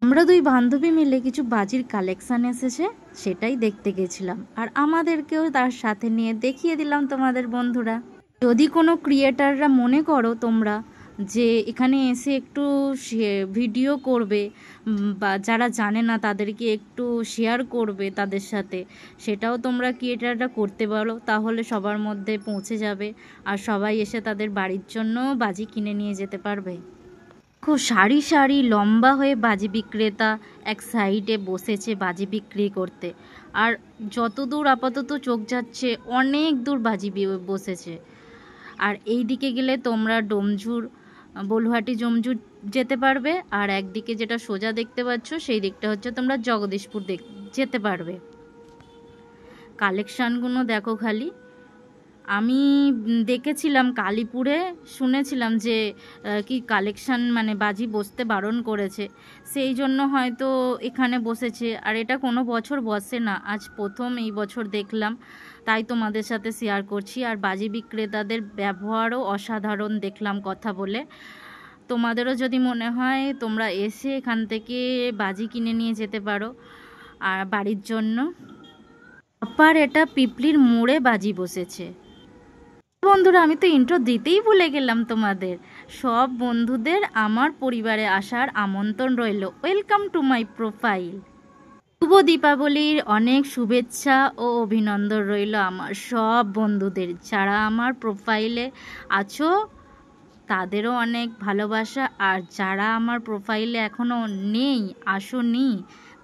আমরা দুই বান্ধবী মিলে কিছু বাজির কালেকশান এসেছে, সেটাই দেখতে গেছিলাম আর আমাদেরকেও তার সাথে নিয়ে দেখিয়ে দিলাম তোমাদের বন্ধুরা। যদি কোনো ক্রিয়েটাররা মনে করো তোমরা যে এখানে এসে একটু ভিডিও করবে বা যারা জানে না তাদেরকে একটু শেয়ার করবে তাদের সাথে, সেটাও তোমরা ক্রিয়েটাররা করতে পারো, তাহলে সবার মধ্যে পৌঁছে যাবে আর সবাই এসে তাদের বাড়ির জন্য বাজি কিনে নিয়ে যেতে পারবে। খুব সারি সারি লম্বা হয়ে বাজি বিক্রেতা এক সাইডে বসেছে বাজি বিক্রি করতে, আর যত দূর আপাতত চোখ যাচ্ছে অনেক দূর বাজি বসেছে। আর এই দিকে গেলে তোমরা ডোমজুর বলুহাটি জমজুর যেতে পারবে, আর একদিকে যেটা সোজা দেখতে পাচ্ছ সেই দিকটা হচ্ছে তোমরা জগদীশপুর যেতে পারবে। কালেকশানগুলো দেখো খালি। আমি দেখেছিলাম কালীপুরে, শুনেছিলাম যে কি কালেকশান মানে বাজি বসতে বারণ করেছে, সেই জন্য হয়তো এখানে বসেছে। আর এটা কোনো বছর বসে না, আজ প্রথম এই বছর দেখলাম, তাই তোমাদের সাথে শেয়ার করছি। আর বাজি বিক্রেতাদের ব্যবহারও অসাধারণ দেখলাম কথা বলে। তোমাদেরও যদি মনে হয় তোমরা এসে এখান থেকে বাজি কিনে নিয়ে যেতে পারো আর বাড়ির জন্য। আবার এটা পিপলির মোড়ে বাজি বসেছে। বন্ধুরা, আমি তো ইন্ট্রো দিতেই ভুলে গেলাম তোমাদের। সব বন্ধুদের আমার পরিবারে আসার আমন্ত্রণ রইল। Welcome to my profile. শুভ দীপাবলির অনেক শুভেচ্ছা ও অভিনন্দন রইল আমার সব বন্ধুদের। যারা আমার প্রোফাইলে আছো তাদেরও অনেক ভালোবাসা, আর যারা আমার প্রোফাইলে এখনও নেই, আসোনি,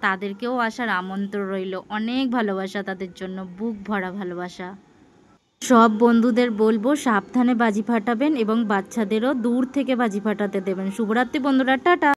তাদেরকেও আসার আমন্ত্রণ রইল। অনেক ভালোবাসা তাদের জন্য, বুক ভরা ভালোবাসা। সব বন্ধুদের বলবো সাবধানে বাজি ফাটাবেন এবং বাচ্চাদেরও দূর থেকে বাজি ফাটাতে দেবেন। শুভরাত্রি বন্ধুরা, টাটা।